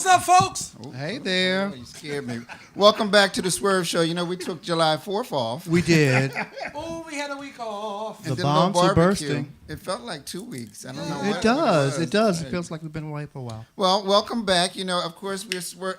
What's up, folks? Hey there. You scared me. Welcome back to the Swerve Show. You know, we took July 4th off. We did. Oh, we had a week off. The bombs are bursting. It felt like 2 weeks. I don't know. It does. It does. It feels like we've been away for a while. Well, welcome back. You know, of course,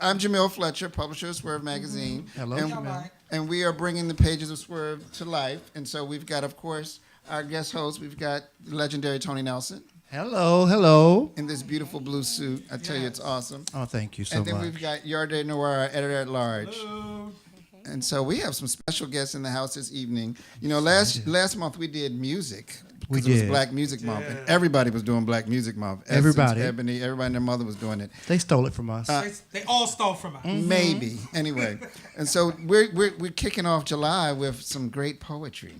I'm Jamil Fletcher, publisher of Swerve Magazine. Hello, Jamil. And we are bringing the pages of Swerve to life. And so we've got, of course, our guest host. We've got the legendary Tony Nelson. Hello. In this beautiful blue suit. I tell you, it's awesome. Oh, thank you so much. And then we've got Yarde Noir, our editor-at-large. Hello. And so we have some special guests in the house this evening. You know, last month we did music. We did. It was did. Black Music Month. And everybody was doing Black Music Month. Everybody. Essence, Ebony, everybody and their mother was doing it. They stole it from us. They all stole from us. Maybe. Anyway. And so we're kicking off July with some great poetry.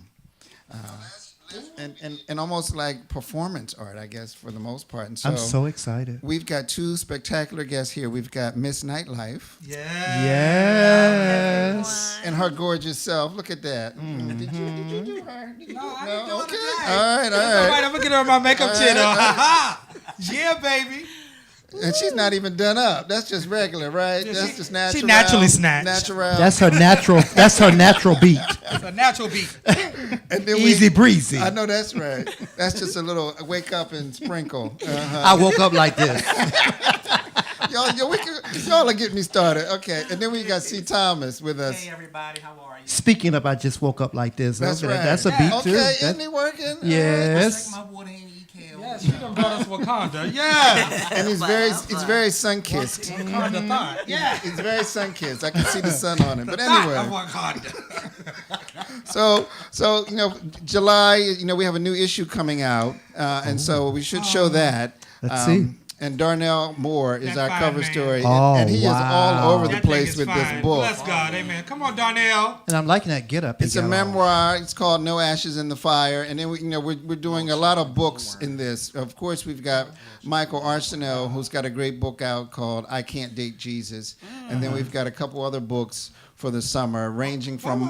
And almost like performance art, I guess, for the most part. And so I'm so excited. We've got two spectacular guests here. We've got Miss Nightlife. Yes. And her gorgeous self. Look at that. Did you do her? No, I didn't do it Okay. today. All right. All right, I'm going to get her my makeup chin on. Yeah, baby. And she's not even done up. That's just regular, right? That's just natural. She naturally snatched. Natural. That's her natural. That's her natural beat. It's a natural beat. And then Easy breezy. I know that's right. That's just a little wake up and sprinkle. I woke up like this. Y'all are getting me started. Okay. And then we got C. Thomas with us. Hey everybody, how are you? Speaking of, I just woke up like this. That's Okay, right. That's a beat too. Okay, isn't he working? Yes. Drink my water and eat kale. Yes, she done brought us Wakanda. Yeah. And he's very sun kissed. Wakanda thought. Yeah. He's very sun kissed. I can see the sun on him. But Thought anyway. of Wakanda. So you know, July. You know, we have a new issue coming out, and so we should show that. Let's see. And Darnell Moore is That our fine cover man. story, Oh, and he is all over the That place thing is with fine. this book. Bless God, amen. Come on, Darnell. And I'm liking that get up. It's a memoir. It's called No Ashes in the Fire, and then we're doing a lot of books in this. Of course, we've got Michael Arsenault, who's got a great book out called I Can't Date Jesus, and then we've got a couple other books for the summer, ranging from Wait.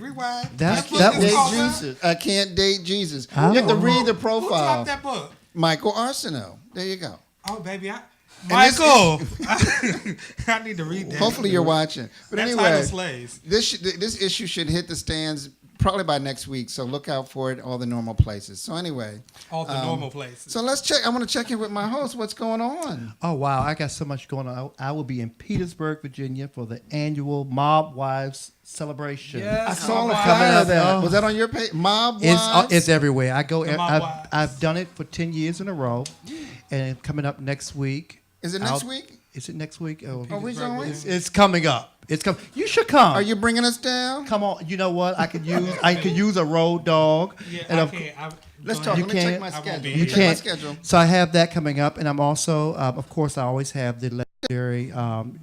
Rewind. That book was- is called what? Jesus. I Can't Date Jesus. Oh. You have to read the Who profile. dropped that book? Michael Arsenault. There you go. Oh, baby, this Michael. I need to read that. Hopefully you're watching. But That anyway, title slays. this issue should hit the stands probably by next week. So look out for it, all the normal places. So anyway. All the normal places. So let's check. I want to check in with my host. What's going on? Oh, wow. I got so much going on. I will be in Petersburg, Virginia for the annual Mob Wives celebration. Yes. I saw Mob a Wives. flyer of that. Oh. Was that on your page? Mob Wives? It's everywhere. I go. The Mob Wives. I've done it for 10 years in a row, and coming up next week. Is it next week? Is it next week? Oh, Are we going? it's coming up. It's coming. You should come. Are you bringing us down? Come on. You know what? I could use a road dog. Yeah, And I of- can't. Let's go talk. ahead. Let me check can't. my I won't schedule. be Let me You check my can't. schedule. So I have that coming up, and I'm also, of course, I always have the legendary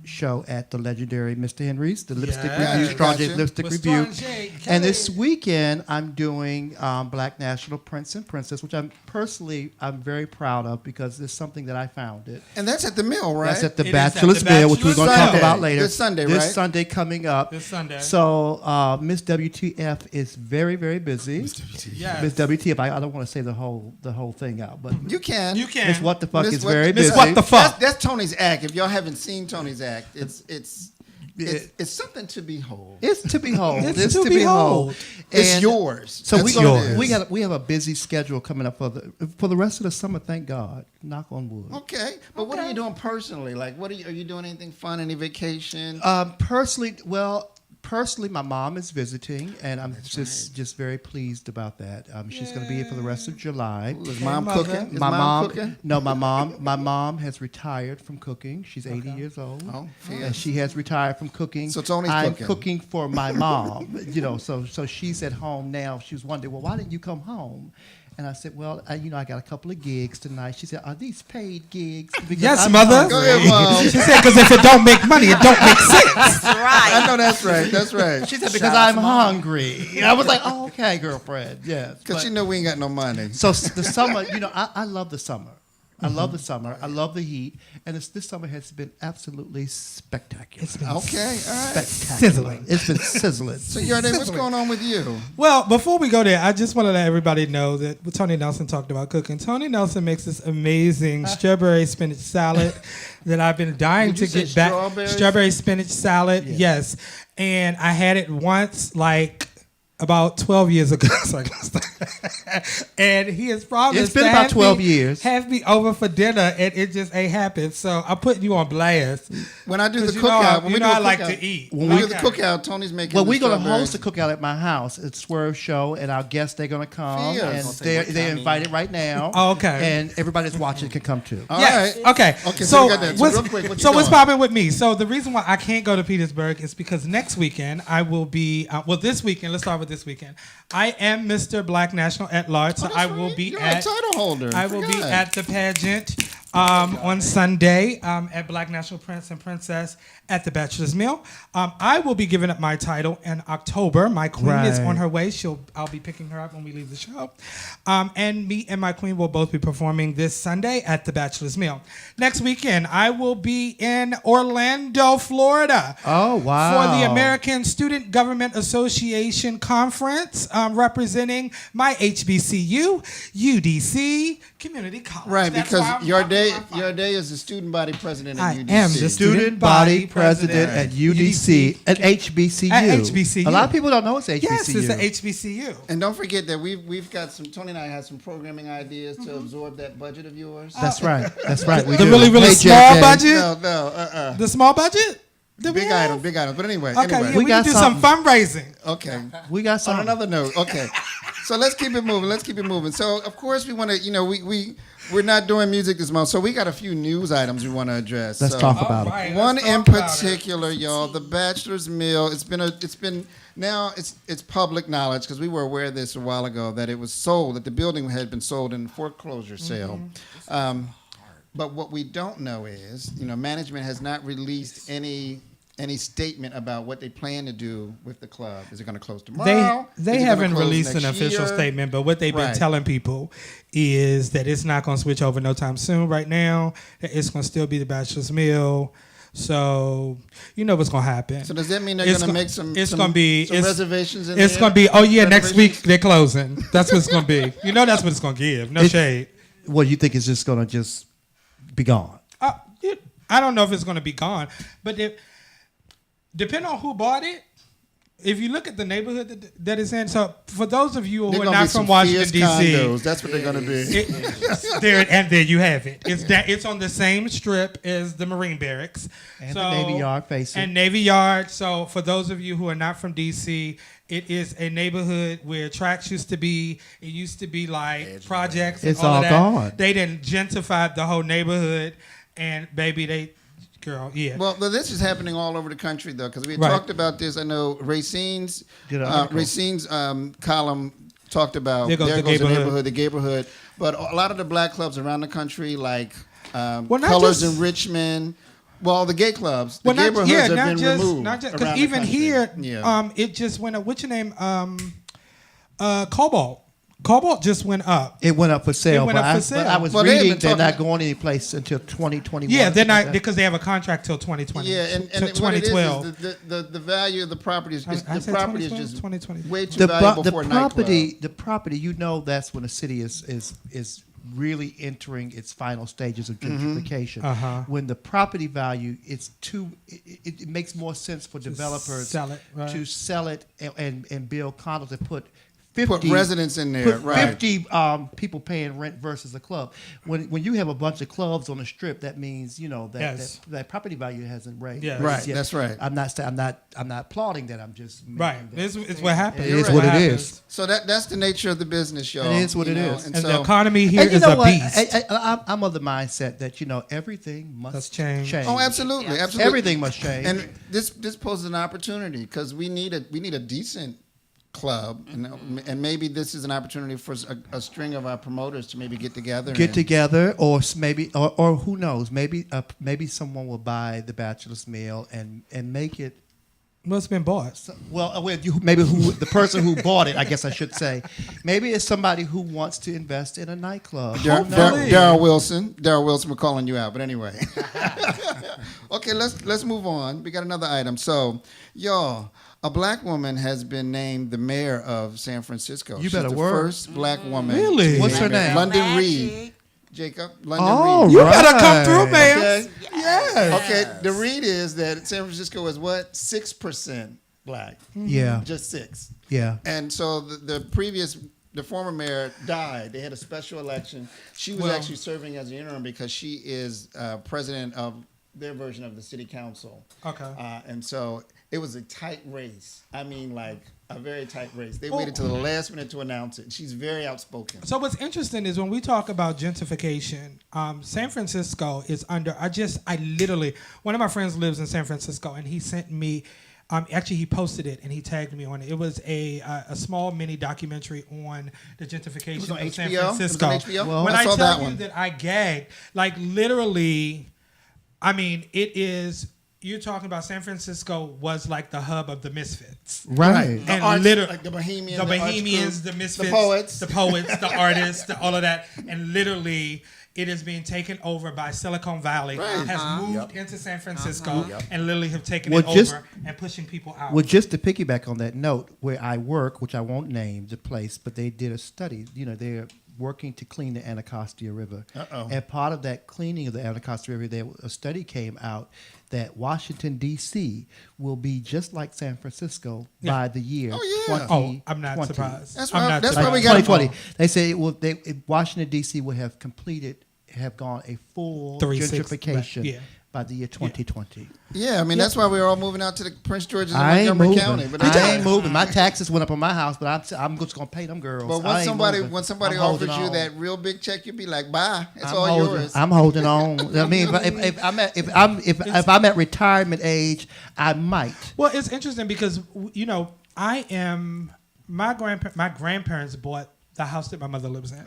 show at the legendary Mr. Henry's, the Lipstick Yeah. Review, Gotcha. Strong J Lipstick With Review. Strong J, And this Kelly. weekend, I'm doing Black National Prince and Princess, which I'm very proud of because it's something that I founded. And that's at the mill, right? That's at the It is Bachelor's at the Mill, which we're going to talk Sunday. about later. This Sunday, This right? Sunday coming up. This Sunday. So Miss WTF is very, very busy. Yes. Miss WTF, I don't want to say the whole thing out, but You can. You can. Miss What the Fuck Miss is What- very Miss busy. What the fuck? That's Tony's act. If y'all haven't seen Tony's act, it's something to behold. It's to behold. It's to behold. It's And yours. So That's we what it is. we have a busy schedule coming up for the rest of the summer. Thank God. Knock on wood. Okay, but what are you doing personally? Like, are you doing anything fun? Any vacation? Personally, my mom is visiting, and I'm just very pleased about that. She's going to be here for the rest of July. Is mom mother. cooking? Is My mom, cooking? no, my mom has retired from cooking. She's 80 years old, Oh, fair. and she has retired from cooking. So Tony's I'm cooking. cooking for my mom. So she's at home now. She was wondering, well, why didn't you come home? And I said, well, I got a couple of gigs tonight. She said, are these paid gigs? Because Yes, I'm mother. hungry. Go ahead, Mom. She said, because if it don't make money, it don't make sense. That's right. I know that's right. That's right. She said, because I'm hungry. And I was like, oh, okay, girlfriend. Yes. Because But- she know we ain't got no money. So the summer, I love the summer. I love the summer. I love the heat. And this summer has been absolutely spectacular. It's been Okay, all right. Spectacular. sizzling. It's been sizzling. So, Yarday, what's going on with you? Well, before we go there, I just want to let everybody know that Tony Nelson talked about cooking. Tony Nelson makes this amazing strawberry spinach salad that I've been dying Did you to get say back. strawberries? Strawberry spinach salad, Yeah. yes. And I had it once, like about 12 years ago. And he has promised It's been to about have 12 me- years. have me over for dinner, and it just ain't happened. So I'm putting you on blast. When I do the 'Cause you know cookout, I- when you we know do I a like cookout- to eat. When we do the Okay. cookout, Tony's making. Well, the we're going to strawberries. host a cookout at my house. It's Swerve Show, and our guests, they're going to come. Fierce. And I'll say what they're time invited right now. Oh, okay. And everybody that's watching can come too. All Yes. right. Okay. Okay, so So, we got that. So what's, real quick, what you so what's doing? popping with me? So the reason why I can't go to Petersburg is because next weekend I will be. This weekend. Let's start with this weekend. I am Mr. Black National at Large, so Oh, that's I will right. be You're a at. title holder. I will be Forgot. at the pageant on Sunday at Black National Prince and Princess at the Bachelor's Meal. I will be giving up my title in October. My queen is Right. on her way. I'll be picking her up when we leave the show. And me and my queen will both be performing this Sunday at the Bachelor's Meal. Next weekend, I will be in Orlando, Florida. Oh, wow. For the American Student Government Association Conference, representing my HBCU, UDC Community College. Right, That's because why I'm your popping day, my phone. your day is the student body president I at UDC. am the Student body president at UDC, at HBCU. At HBCU. A lot of people don't know it's HBCU. Yes, it's the HBCU. And don't forget that we've got some. Tony and I have some programming ideas to absorb that budget of yours. That's right. That's right. We The do. really, really Hey, small JJ. budget? No. The small budget? That we Big have? item, big item. But anyway, Okay, anyway. yeah, we got can do some fundraising. Okay. We got On some. another note, okay. So let's keep it moving. So of course we want to, we're not doing music this month, so we got a few news items we want to address. Let's So, talk about it. All right, One let's in talk about it. particular, y'all, the Bachelor's Meal. It's public knowledge because we were aware of this a while ago that it was sold, that the building had been sold in a foreclosure sale. But what we don't know is, management has not released any statement about what they plan to do with the club. Is it going to close tomorrow? They Is it gonna haven't close released an next official year? statement, but what they've been Right. telling people is that it's not going to switch over no time soon right now. That it's going to still be the Bachelor's Meal. So, you know what's going to happen. So does that mean they're It's going to go- make some it's gonna be- some it's- reservations in It's there? going to be, oh yeah, next week Reservations? they're closing. That's what it's going to be. You know that's what it's going to give. No It- shade. Well, you think it's just going to just be gone? I don't know if it's going to be gone, but depending on who bought it, if you look at the neighborhood that it's in, so for those of you who They're are gonna not be from some Washington, fierce D.C., condos. That's what they're going to be. there you have it. It's on the same strip as the Marine Barracks. And the Navy Yard facing. And Navy Yard. So for those of you who are not from D.C., it is a neighborhood where tracks used to be. It used to be like projects. And It's all all of that. gone. They didn't gentrify the whole neighborhood. And baby, yeah. Well, this is happening all over the country, though, because we had Right. talked about this. I know Racine's Did an article. column talked about There goes the Gayborhood. the Gayborhood. But a lot of the black clubs around the country, like Not Colors just- in Richmond, well, the gay clubs, the Well, not, Gayborhoods yeah, have not been just, removed not just around because the even country. here, Yeah. it just went up. What's your name? Cobalt. Cobalt just went up. It went up for sale. It went but up for I, sale. but I was Well, they have reading been they're not talking- going any place until 2021. Yeah, they're not Okay. because they have a contract till 2020. Yeah, and till what it is 2012. the value of the property is I the said property is 2012, just 2020. way too the, valuable the for a property, the property. You know, that's when the city is really entering its final stages of gentrification. Uh-huh. When the property value it's too, it makes more sense for developers sell it, right. to sell it and build condos and put Put 50 residents in there, put right. 50 people paying rent versus a club. When you have a bunch of clubs on the strip, that means that Yes. that property value hasn't raised. Yeah. Right, yet. that's right. I'm not applauding that. I'm just Right. making that It's what happens. It is It's what it happens. is. So that's the nature of the business, y'all. It is what it you know, is. And And so, the economy here And you is know a what? beast. I'm of the mindset that everything must Must change. oh, absolutely, absolutely. Everything must change. And this poses an opportunity because we need a decent club, and maybe this is an opportunity for a string of our promoters to maybe get together. or maybe or who knows? Maybe someone will buy the Bachelor's Meal and make it Must have been bought. Maybe the person who bought it, I guess I should say. Maybe it's somebody who wants to invest in a nightclub. Daryl Wilson, we're calling you out. But anyway, okay, let's move on. We got another item. So, y'all, a black woman has been named the mayor of San Francisco. You better She's the work. first black woman. Really? What's her name? London Magic. Reed. Jacob, London Oh, Reed. You better come through, man. Okay. Yes. Okay, the read is that San Francisco is what? 6% black. Yeah. Just 6. Yeah. And so the former mayor died. They had a special election. She was actually serving as an interim because she is president of their version of the city council. Okay. And so it was a tight race. I mean, like a very tight race. They waited till the last minute to announce it. She's very outspoken. So what's interesting is when we talk about gentrification, San Francisco is under. I literally, one of my friends lives in San Francisco, and he sent me. Actually, he posted it and he tagged me on it. It was a small mini documentary on the gentrification It was on of San HBO? Francisco. It was on HBO? Well, when I I saw tell that you one. that I gagged, like literally, I mean, it is. You're talking about San Francisco was like the hub of the misfits. Right. The And arts, literally, like the Bohemians, the the arts Bohemians, group, the misfits, the poets, the artists, all of that, and literally, it is being taken over by Silicon Valley. Right. Has moved into San Francisco and literally have taken Well, it just- over and pushing people out. Well, just to piggyback on that note, where I work, which I won't name the place, but they did a study. You know, they're working to clean the Anacostia River. Uh-oh. And part of that cleaning of the Anacostia River, a study came out that Washington, D.C. will be just like San Francisco by the year 2020. I'm not surprised. That's I'm why- not that's surprised. why we got 2020. They say Washington, D.C. will have gone a full 3-6, gentrification right, yeah. by the year 2020. Yeah, I mean, that's why we're all moving out to the Prince George's and I ain't Montgomery moving. County. But I ain't moving. My taxes went up on my house, but I'm just gonna pay them girls. But I ain't when somebody I'm offers holding you on. that real big check, you'd be like, "Bye, it's I'm all holding, yours." I'm holding on. I mean, if I'm at retirement age, I might. Well, it's interesting because my grandparents bought the house that my mother lives in.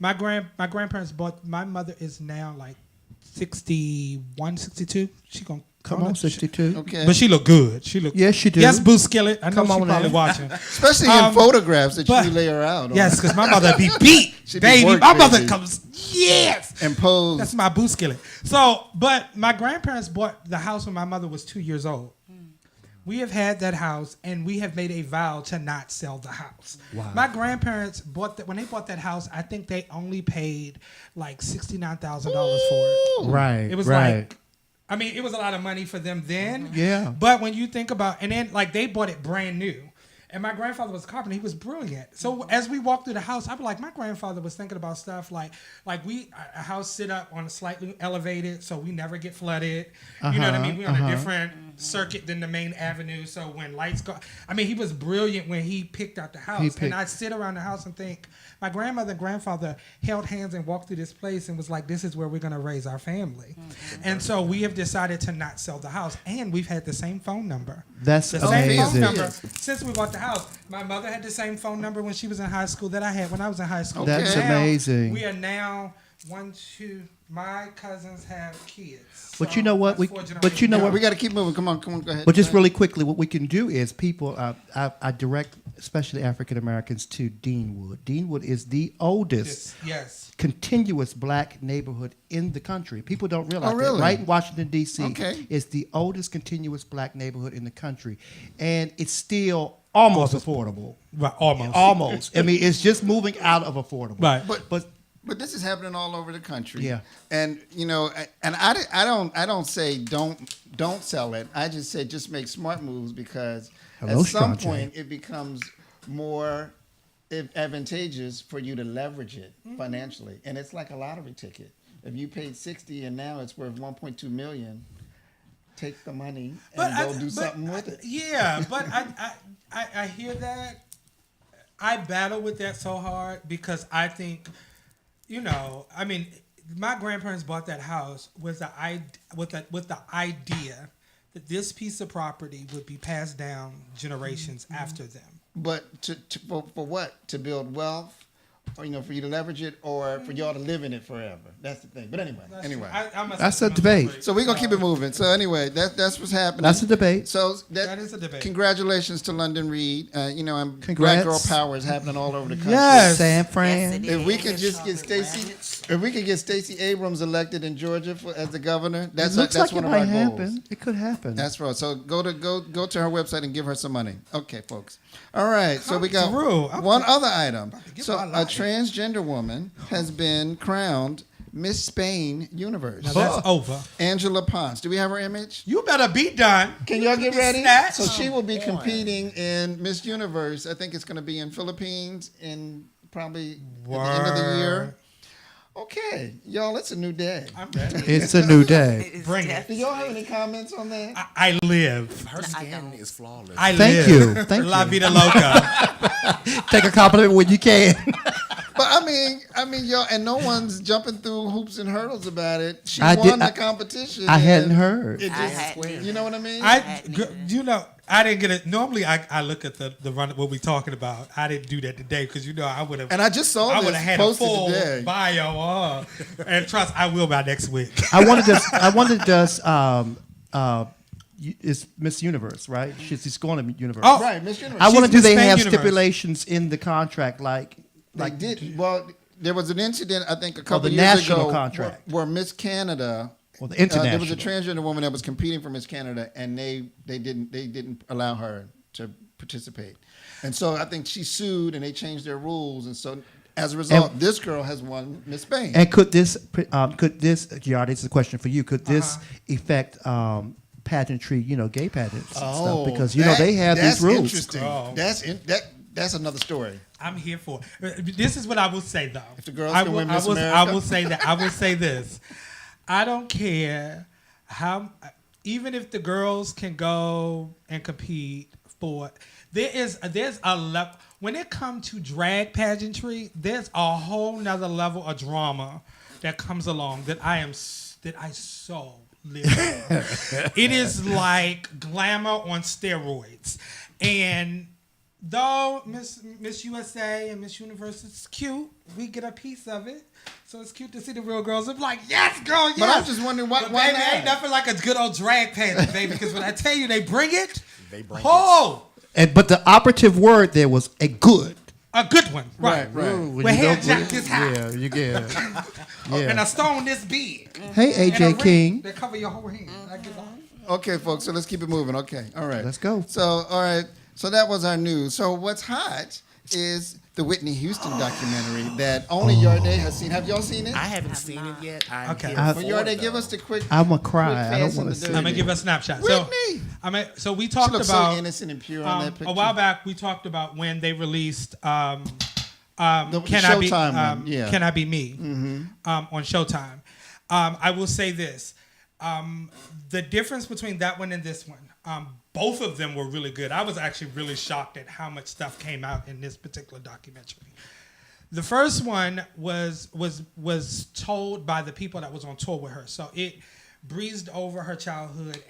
My grandparents bought. My mother is now like 61, 62. She gonna Come on, 62. Okay, But she look good. She look. Yes, she do. Yes, Boo Skillet. I know Come she's on probably now. watching. especially in photographs that but- you lay her out. on. Yes, because my mother be beat, She be baby. work My mother crazy. comes. Yes. and pose. That's my Boo Skillet. So, but my grandparents bought the house when my mother was 2 years old. We have had that house, and we have made a vow to not sell the house. Wow. My grandparents bought that when they bought that house. I think they only paid like $69,000 for it. Right. It was like, I mean, it was a lot of money for them then. Yeah. But when you think about, and then like they bought it brand new. And my grandfather was a carpenter. He was brilliant. So as we walked through the house, I'd be like, my grandfather was thinking about stuff like a house sit up on a slightly elevated, so we never get flooded. You know what I mean? We're on a different circuit than the main avenue, so when lights go, I mean, he was brilliant when he picked out the house. And I sit around the house and think, my grandmother and grandfather held hands and walked through this place and was like, this is where we're going to raise our family. And so we have decided to not sell the house, and we've had the same phone number. That's The same phone amazing. number since we bought the house. My mother had the same phone number when she was in high school that I had when I was in high school. That's Now, amazing. We are now my cousins have kids. But So you know what? that's But you know No, what? we got to keep moving. Come on, go ahead. But just really quickly, what we can do is people, I direct especially African Americans to Deanwood. Deanwood is the oldest Yes. continuous black neighborhood in the country. People don't realize Oh, really? that. Right in Washington, D.C. Okay. It's the oldest continuous black neighborhood in the country. And it's still almost affordable. Right, almost. Almost. I mean, it's just moving out of affordable. Right. But this is happening all over the country. Yeah. And I don't say don't sell it. I just say just make smart moves because Hello, at some Strong point it becomes more advantageous for you to leverage it financially. And it's like a lottery ticket. If you paid 60 and now it's worth 1.2 million, take the money and go do something with it. Yeah, but I hear that. I battle with that so hard because I think, I mean, my grandparents bought that house with the idea that this piece of property would be passed down generations after them. But for what? To build wealth or for you to leverage it, or for y'all to live in it forever. That's the thing. But anyway. That's a debate. So we're gonna keep it moving. So anyway, that's what's happening. That's a debate. So That is a debate. Congratulations to London Reed. And Black Congrats. Girl Power is happening all over the country. Yes. San Fran. Yes, it If we is. could just get Stacey Abrams elected in Georgia as the governor, that's It looks that's like one it of our might goals. happen. It could happen. That's right. So go to her website and give her some money. Okay, folks. All right. So we got through. one other item. give So my a life. transgender woman has been crowned Miss Spain Universe. Now that's over. Angela Ponce. Do we have her image? You better be done. Can y'all get ready? Snatch. So she will be competing in Miss Universe. I think it's going to be in Philippines in probably at the end of the year. Word. Okay, y'all, it's a new day. I'm ready. It's a new day. It is Bring it. Do definitely- y'all have any comments on that? I live. Her skin is flawless. I Thank live. you. Thank La you. vida loca. Take a compliment when you can. But I mean, y'all, and no one's jumping through hoops and hurdles about it. She I won did- the competition. I hadn't and heard. It I just, hadn't either. you know what I mean? I didn't get it. Normally, I look at the run what we talking about. I didn't do that today because I would have. and I just saw I this would have had a posted full today. bio on her. And trust, I will by next week. I wanted to it's Miss Universe, right? She's going to Universe. Oh, Right, Miss Universe. I want to. Do Miss they Spain have Universe. stipulations in the contract like They did. Well, there was an incident, I think, a the couple years national ago contract. where Miss Canada, or the there international? was a transgender woman that was competing for Miss Canada, and they didn't allow her to participate, and so I think she sued, and they changed their rules, and so as a result, this girl has won Miss Spain. And could this, Giardi, this is a question for you. Could this affect pageantry, gay pageants and stuff? Because they have these rules. Interesting. Oh. That's another story. I'm here for it. This is what I will say, though. If the girls I can will, win I Miss will, America. I will say that. I will say this. I don't care how, even if the girls can go and compete for. There's a level when it comes to drag pageantry. There's a whole nother level of drama that comes along that I so live for. It is like glamour on steroids, and though Miss USA and Miss Universe is cute, we get a piece of it. So it's cute to see the real girls. I'm like, yes, girl, yes. But I'm just wondering why But why baby, not? ain't nothing like a good old drag pageant, baby. Because when I tell you they bring it, They bring oh, But the operative word there was a good. a good one, right? Right. Ooh, when Where you hair go- jack is high. Yeah, you get. And Yeah. a stone this big. Hey, And a AJ ring King. that cover your whole hand. I get that. Okay, folks, so let's keep it moving. Okay, all right. Let's go. So, all right. So that was our news. So what's hot is the Whitney Houston documentary that only Yarday has seen. Have y'all seen it? I haven't seen it yet. I'm Okay. here I- for Well, it, Yarday, give though. us the quick. I'm gonna cry. quick, I don't fast, want and to the see. dirty. I'm gonna give a snapshot. Whitney. So we She talked looks about so innocent and pure on that picture. a while back. We talked about when they released The Can I Be Showtime one, yeah. Can I Be Me on Showtime. I will say this: the difference between that one and this one, both of them were really good. I was actually really shocked at how much stuff came out in this particular documentary. The first one was told by the people that was on tour with her, so it breezed over her childhood,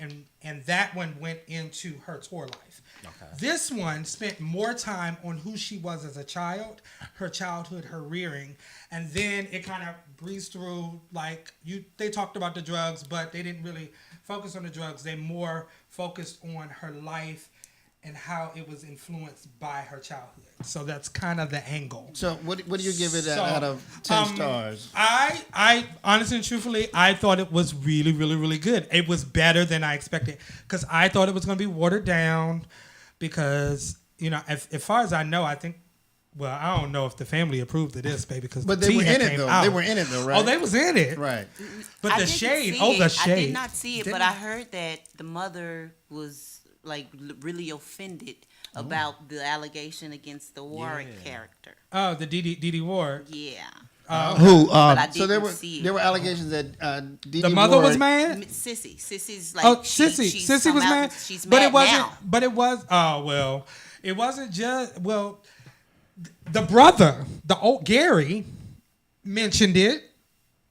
and that one went into her tour life. Okay. This one spent more time on who she was as a child, her childhood, her rearing, and then it kind of breezed through. They talked about the drugs, but they didn't really focus on the drugs. They more focused on her life and how it was influenced by her childhood. So that's kind of the angle. So what do you give it So, out of 10 stars? I honestly and truthfully, I thought it was really, really, really good. It was better than I expected because I thought it was going to be watered down because, as far as I know, I think, well, I don't know if the family approved of this, baby, because But the they were tea had in it, came though. out. They were in it, though, right? Oh, they was in it. Right. But I the didn't shade, see the it. shade. I did not see it, but I heard that the mother was really offended about the allegation against the Warwick character. Oh, the Dee Ward. Yeah. Who? But I didn't So there see were it. allegations that Dee The Dee mother was Ward- mad? Sissy's like, Oh, she's Sissy come was out mad. and she's But mad it wasn't. now. But it was. Oh well, it wasn't just. Well, the brother, the old Gary, mentioned it.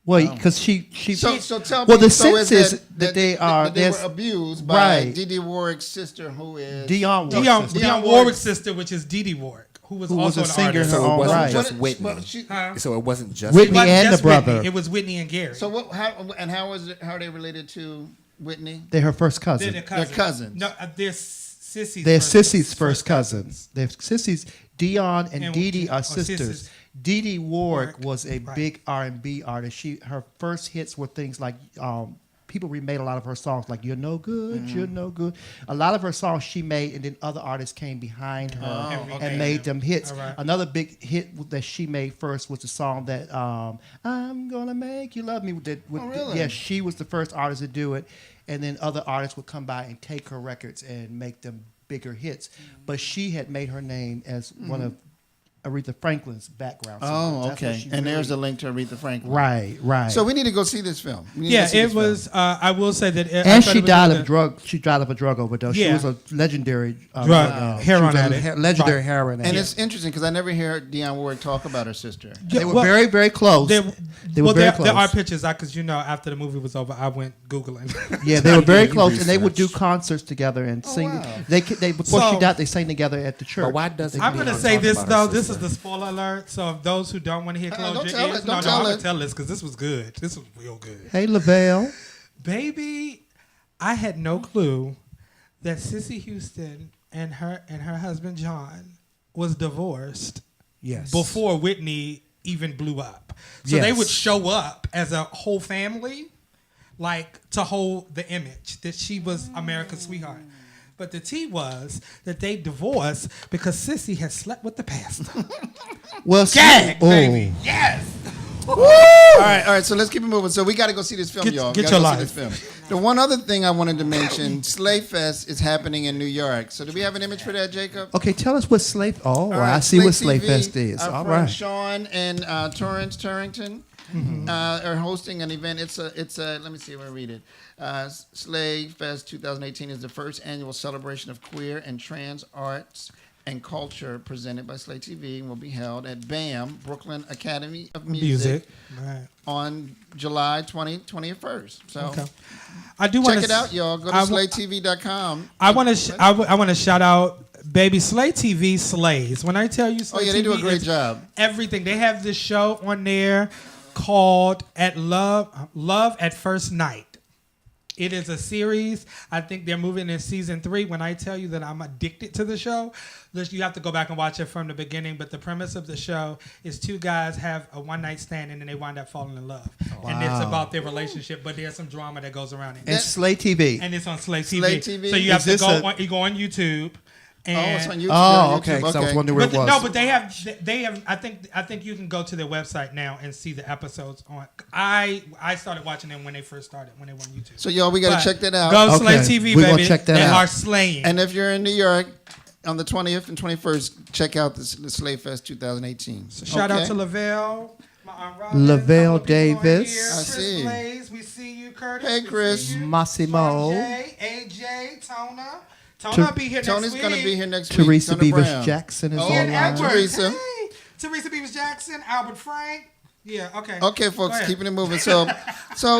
Well, because she. So tell well, me. the so sense is is that they are. that they were there's abused by right. Dee Dee Warwick's sister, who is Dionne Warwick's sister. Dionne Warwick's sister, which is Dee Dee Warwick, who was Who was also a an singer artist. in her So it own wasn't right. just What- Whitney. well, she- So it wasn't just Whitney It wasn't and the just Whitney, brother. it was Whitney and Gary. So what? How are they related to Whitney? They're her first They're cousin. the cousins. They're cousins. No, they're Sissy's. They're Sissy's first cousins. They're Sissy's. Dion and And- Dee Dee are oh, sisters. sisters. Dee Dee Ward Ward, was a right. big R&B artist. Her first hits were things like people remade a lot of her songs like "You're No Good, You're No Good." A lot of her songs she made, and then other artists came behind her Oh, and okay. made them hits. All right. Another big hit that she made first was the song that "I'm Gonna Make You Love Me." really? Yeah, she was the first artist to do it, and then other artists would come by and take her records and make them bigger hits. But she had made her name as one of Aretha Franklin's background singers. Oh, That's what okay. she And there's really- a link to Aretha Franklin. right. So we need to go see this film. We need to Yeah, go see it this film. was. I will say that. I And thought she it was died really of drug. She died of a drug overdose. Yeah. She was a legendary Drug- she heroin was a addict. legendary Right. heroin And addict. it's interesting because I never hear Dionne Warwick talk about her sister. Yeah, They were well, very, very close. They were very close. There are pictures, because after the movie was over, I went Googling. Yeah, they were very do close, and they would do research. concerts together and sing. wow. They before she So- died, they sang together at the church. But why doesn't I'm going to Dionne say talk this, about though. her This is sister? the spoiler alert. So if those who don't want to hear close don't your tell ears, it. Don't I'm tell going it. to tell this because this was good. This was real good. Hey, Lavelle. Baby, I had no clue that Cissy Houston and her husband John was divorced Yes. before Whitney even blew up. So they Yes. would show up as a whole family, like to hold the image that she was America's sweetheart. But the tea was that they divorced because Cissy had slept with the pastor. Well, Gag, oh. baby. Yes. All right. So let's keep it moving. So we got to go see this film, Get- y'all. get We gotta your go see this film. The one other thing I wanted to mention, Slay Fest is happening in New York. So do we have an image for that, Jacob? Okay, tell us what Slave. Oh, All right, I see what Slay Slave TV, Fest is. Our All friend right. Sean and Torrance Turrington are hosting an event. It's a. Let me see if I read it. Slay Fest 2018 is the first annual celebration of queer and trans arts and culture presented by Slay TV and will be held at BAM, Brooklyn Academy of Music, Right. on July 21st. So Okay. I do want check it out, y'all. Go to slaytv.com. I want to. I want to shout out, baby. Slay TV slays. When I tell you, Slay Oh, yeah, they do a TV great is job. Everything they have this show on there called "At Love at First Night." It is a series. I think they're moving in season 3. When I tell you that I'm addicted to the show, you have to go back and watch it from the beginning. But the premise of the show is 2 guys have a one-night stand and then they wind up falling in love. And it's about their relationship, but there's some drama that goes around it. And Slay TV. And it's on Slay TV. Slay TV? So you have Is to this you go on YouTube. And It's on YouTube. Oh, on okay. YouTube. Because I was wondering where it was. no, but they have. I think you can go to their website now and see the episodes on. I started watching them when they first started when they were on YouTube. So y'all, we got But to check that out. Go Okay. Slay TV, We're gonna baby. check that they out. are slaying. And if you're in New York on the 20th and 21st, check out the Slay Fest 2018. Shout out Okay? to Lavelle, my Aunt Robin, Lavelle a couple of people in Davis. here. I Chris see. Blaze, we see you, Curtis. Hey, we Chris. see you. Massimo. J, AJ, Tona. Tona will be here Tony's next week. going to be here next week. Teresa Tona Beavers Brown. Jackson is Oh, Ian yeah, online. Edwards. Teresa. Hey. Teresa Beavers Jackson, Albert Frank. Yeah, okay. Okay, Go folks, ahead. keeping it moving. So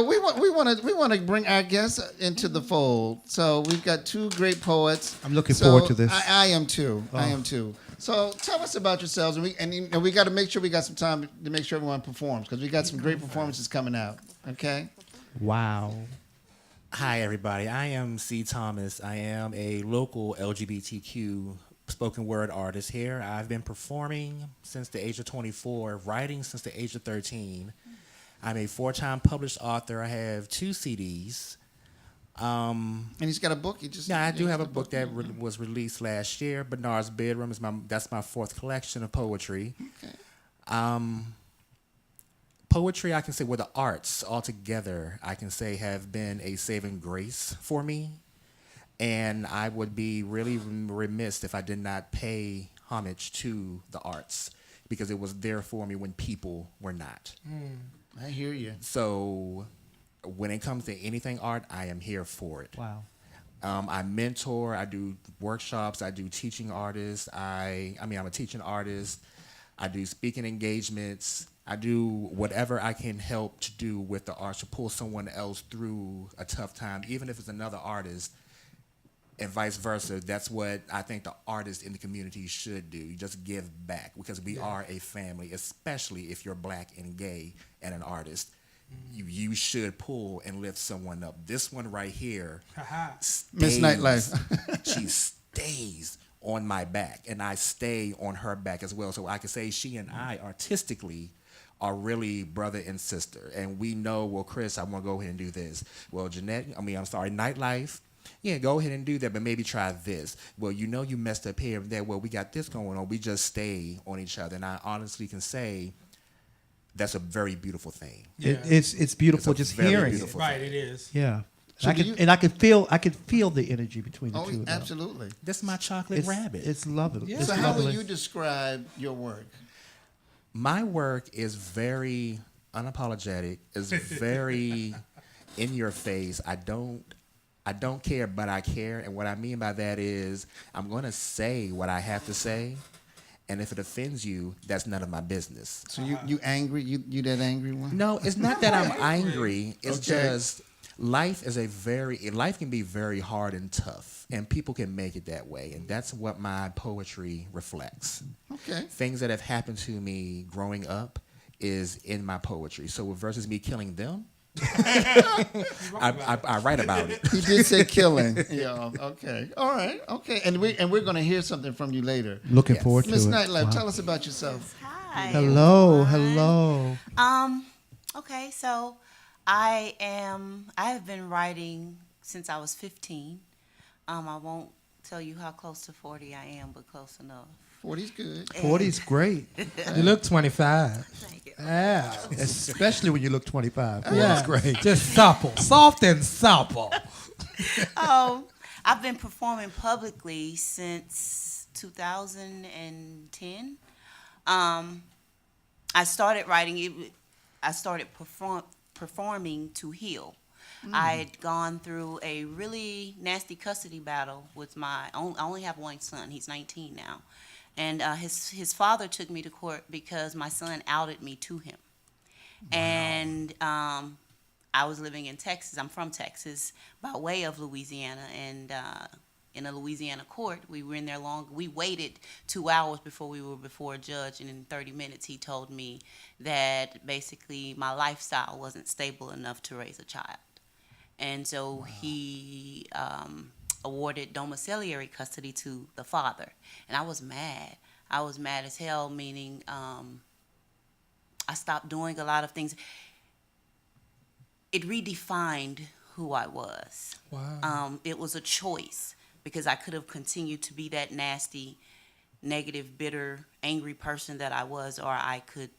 we want to bring our guests into the fold. So we've got 2 great poets. I'm looking So forward to this. I am too. I am too. So tell us about yourselves, and we got to make sure we got some time to make sure everyone performs because we got some great performances coming out. Okay. Wow. Hi, everybody. I am C. Thomas. I am a local LGBTQ spoken word artist here. I've been performing since the age of 24, writing since the age of 13. I'm a 4-time published author. I have 2 CDs. And he's got a book. Yeah, I do have a book that was released last year. Bernard's Bedroom is that's my 4th collection of poetry. Okay. Poetry, I can say, the arts altogether, I can say, have been a saving grace for me. And I would be really remiss if I did not pay homage to the arts because it was there for me when people were not. I hear you. So when it comes to anything art, I am here for it. Wow. I mentor, I do workshops, I do teaching artists. I'm a teaching artist. I do speaking engagements. I do whatever I can help to do with the arts to pull someone else through a tough time, even if it's another artist. and vice versa. That's what I think the artists in the community should do. You just give back because we are a family, especially if you're black and gay and an artist. You should pull and lift someone up. This one right here, Miss Nightlife. she stays on my back, and I stay on her back as well. So I can say she and I artistically are really brother and sister. And we know, well, Chris, I want to go ahead and do this. Well, Nightlife. Yeah, go ahead and do that, but maybe try this. Well, you messed up here and there. Well, we got this going on. We just stay on each other. And I honestly can say that's a very beautiful thing. Yeah. It's beautiful It's a just very hearing beautiful it. Right, it is. Yeah. So I could feel the energy between the two of them. Absolutely. This is my chocolate rabbit. It's lovely. Yeah. It's So how lovely. would you describe your work? My work is very unapologetic. Is very in your face. I don't care, but I care. And what I mean by that is I'm going to say what I have to say. And if it offends you, that's none of my business. So you angry? You that angry one? No, it's not that I'm angry. It's Okay. just life can be very hard and tough. And people can make it that way. And that's what my poetry reflects. Okay. Things that have happened to me growing up is in my poetry. So versus me killing them, I write about it. He did say killing. Yeah. Okay. All right. Okay. And we're going to hear something from you later. Looking Yes. forward to Miss it. Nightlife, Wow. tell us about yourself. Hi. Hello, everyone. hello. Okay, so I have been writing since I was 15. I won't tell you how close to 40 I am, but close enough. 40's good. 40's great. You look 25. Thank you. Yeah. Especially when you look 25. Yeah. That's great. Just supple. Soft and supple. I've been performing publicly since 2010. I started writing it. I started performing to heal. I had gone through a really nasty custody battle with I only have one son. He's 19 now. And his father took me to court because my son outed me to him. Wow. And I was living in Texas. I'm from Texas by way of Louisiana. And in a Louisiana court, we were in there long. We waited 2 hours before we were before a judge. And in 30 minutes, he told me that basically my lifestyle wasn't stable enough to raise a child. And so he awarded domiciliary custody to the father. And I was mad. I was mad as hell, meaning I stopped doing a lot of things. It redefined who I was. Wow. It was a choice because I could have continued to be that nasty, negative, bitter, angry person that I was, or I could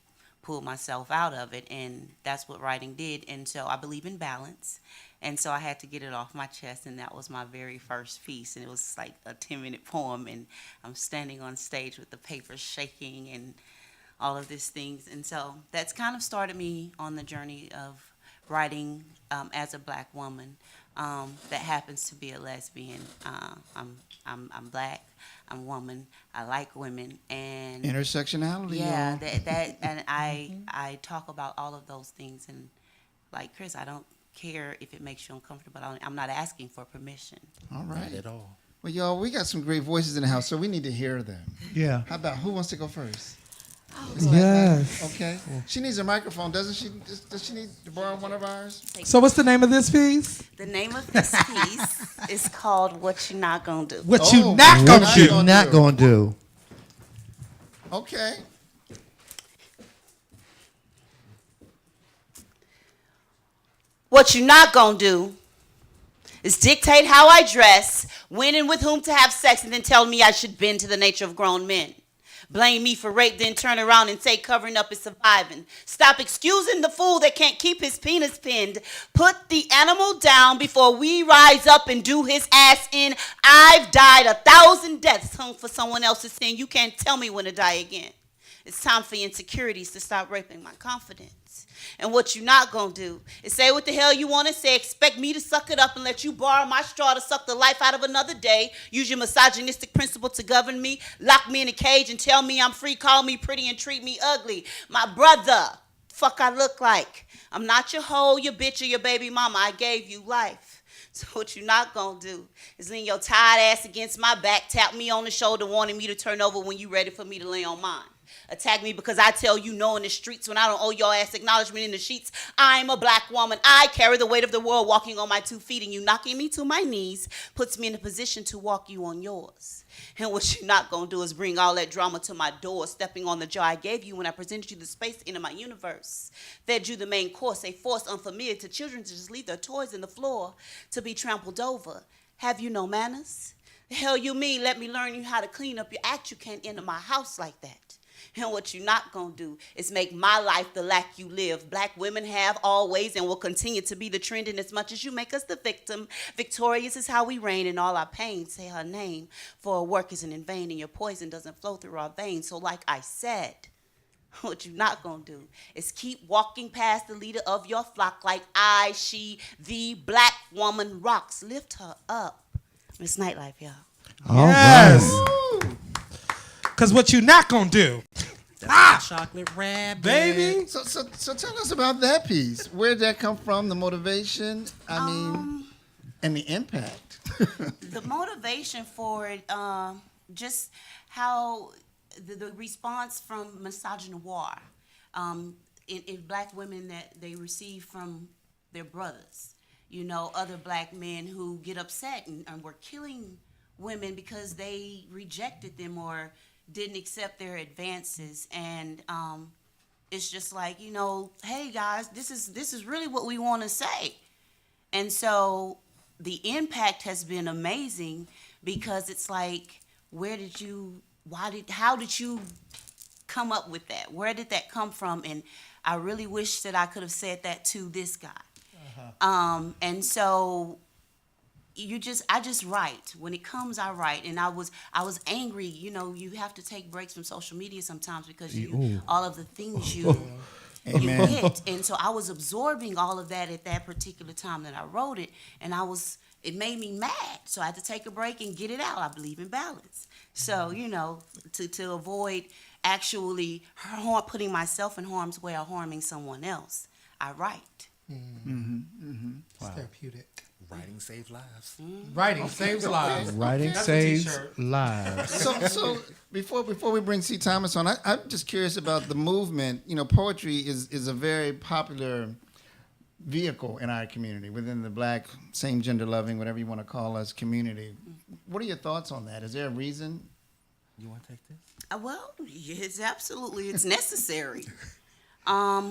pull myself out of it. And that's what writing did. And so I believe in balance. And so I had to get it off my chest, and that was my very first piece. And it was like a 10-minute poem, and I'm standing on stage with the paper shaking and all of these things. And so that's kind of started me on the journey of writing as a black woman that happens to be a lesbian. I'm black. I'm a woman. I like women, and Intersectionality. yeah, y'all. that and I talk about all of those things. And like Chris, I don't care if it makes you uncomfortable. I'm not asking for permission. All right. Not at all. Well, y'all, we got some great voices in the house, so we need to hear them. Yeah. How about who wants to go first? Yes. Okay. She needs a microphone, doesn't she? Does she need to borrow one of ours? So what's the name of this piece? The name of this piece is called "What You Not Gonna Do." What Oh, you not gonna what do? you Not going to do. Okay. What you not gonna do is dictate how I dress, when and with whom to have sex, and then tell me I should bend to the nature of grown men. Blame me for rape, then turn around and say covering up is surviving. Stop excusing the fool that can't keep his penis pinned. Put the animal down before we rise up and do his ass in. I've died 1,000 deaths hung for someone else's sin. You can't tell me when to die again. It's time for insecurities to stop raping my confidence. And what you not gonna do is say what the hell you want to say, expect me to suck it up and let you borrow my straw to suck the life out of another day, use your misogynistic principle to govern me, lock me in a cage and tell me I'm free, call me pretty and treat me ugly. My brother, fuck I look like. I'm not your hoe, your bitch, or your baby mama. I gave you life. So what you're not going to do is lean your tired ass against my back, tap me on the shoulder, wanting me to turn over when you're ready for me to lay on mine. Attack me because I tell you no in the streets when I don't owe your ass acknowledgement in the sheets. I'm a black woman. I carry the weight of the world walking on my 2 feet, and you knocking me to my knees puts me in a position to walk you on yours. And what you're not going to do is bring all that drama to my door, stepping on the jar I gave you when I presented you the space into my universe. Fed you the main course, a force unfamiliar to children to just leave their toys in the floor to be trampled over. Have you no manners? The hell you mean? Let me learn you how to clean up your act. You can't enter my house like that. And what you're not going to do is make my life the lack you live. Black women have always and will continue to be the trend in as much as you make us the victim. Victorious is how we reign in all our pain. Say her name, for her work isn't in vain and your poison doesn't flow through our veins. So like I said, what you're not going to do is keep walking past the leader of your flock like I, she, the black woman rocks. Lift her up. It's nightlife, y'all. Yes. Because what you're not going to do. Chocolate rabbit. Baby. So tell us about that piece. Where did that come from? The motivation? I mean, and the impact. The motivation for it, just how the response from misogynoir in black women that they receive from their brothers. You know, other black men who get upset and were killing women because they rejected them or didn't accept their advances. And it's just like, you know, hey guys, this is really what we want to say. And so the impact has been amazing because it's like, how did you come up with that? Where did that come from? And I really wish that I could have said that to this guy. And so I just write. When it comes, I write. And I was angry. You know, you have to take breaks from social media sometimes because all of the things you hit. And so I was absorbing all of that at that particular time that I wrote it. And it made me mad. So I had to take a break and get it out. I believe in balance. So, you know, to avoid actually putting myself in harm's way or harming someone else, I write. It's therapeutic. Writing saves lives. Writing saves lives. Writing That's a saves t-shirt. lives. So before we bring C. Thomas on, I'm just curious about the movement. You know, poetry is a very popular vehicle in our community, within the black, same gender loving, whatever you want to call us, community. What are your thoughts on that? Is there a reason? You want to take this? Well, it's necessary. I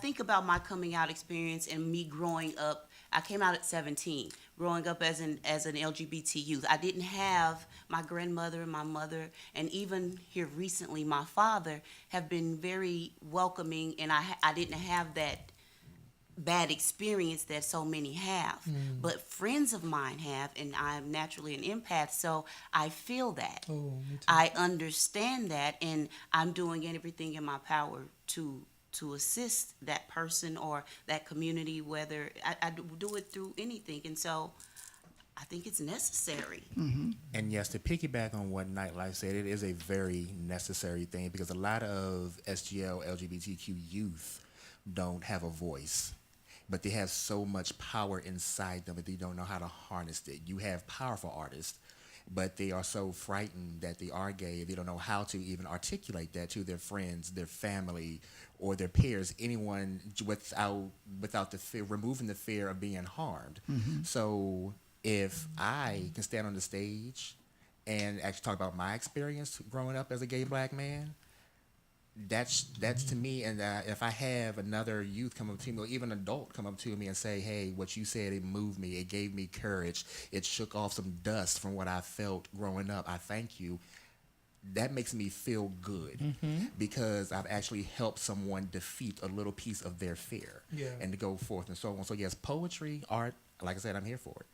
think about my coming out experience and me growing up. I came out at 17, growing up as an LGBT youth. I didn't have my grandmother, my mother, and even here recently, my father have been very welcoming, and I didn't have that bad experience that so many have. But friends of mine have, and I'm naturally an empath, so I feel that. Oh, me too. I understand that, and I'm doing everything in my power to assist that person or that community, whether I do it through anything. And so I think it's necessary. And yes, to piggyback on what Nightlife said, it is a very necessary thing because a lot of SGL, LGBTQ youth don't have a voice, but they have so much power inside them that they don't know how to harness it. You have powerful artists, but they are so frightened that they are gay. They don't know how to even articulate that to their friends, their family, or their peers, anyone without the fear, removing the fear of being harmed. So if I can stand on the stage and actually talk about my experience growing up as a gay black man, that's to me. And if I have another youth come up to me, or even an adult come up to me and say, hey, what you said, it moved me, it gave me courage, it shook off some dust from what I felt growing up, I thank you. That makes me feel good because I've actually helped someone defeat a little piece of their fear and to go forth and so on. So yes, poetry, art, like I said, I'm here for it.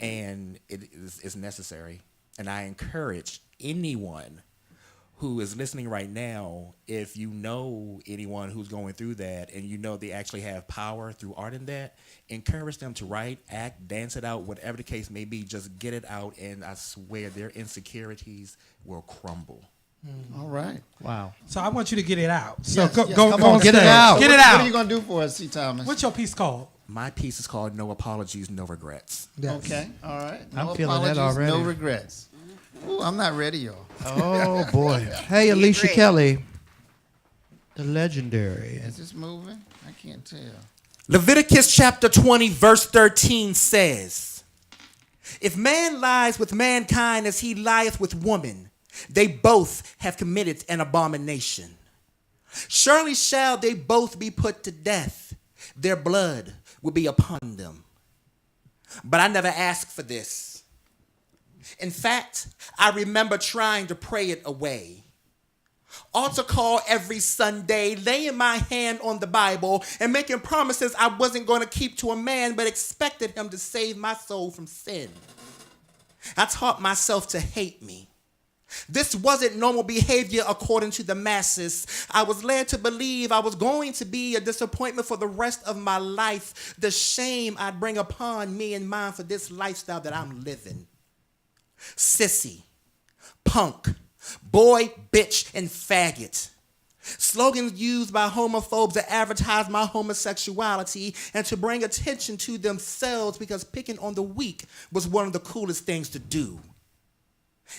And it's necessary. And I encourage anyone who is listening right now, if you know anyone who's going through that and you know they actually have power through art in that, encourage them to write, act, dance it out, whatever the case may be. Just get it out, and I swear their insecurities will crumble. All right. Wow. So I want you to get it out. So Yes, go come on, on get it stage. out. Get it What are out. you going to do for us, C. Thomas? What's your piece called? My piece is called No Apologies, No Regrets. Yes. Okay, all right. I'm No feeling that apologies, already. No regrets. Ooh, I'm not ready, y'all. Oh boy. Hey, Alicia ready. Kelly, the legendary. Is this moving? I can't tell. Leviticus chapter 20, verse 13 says, if man lies with mankind as he lieth with woman, they both have committed an abomination. Surely shall they both be put to death. Their blood will be upon them. But I never asked for this. In fact, I remember trying to pray it away. Altar call every Sunday, laying my hand on the Bible and making promises I wasn't going to keep to a man, but expected him to save my soul from sin. I taught myself to hate me. This wasn't normal behavior according to the masses. I was led to believe I was going to be a disappointment for the rest of my life. The shame I'd bring upon me and mine for this lifestyle that I'm living. Sissy, punk, boy, bitch, and faggot. Slogans used by homophobes to advertise my homosexuality and to bring attention to themselves because picking on the weak was one of the coolest things to do.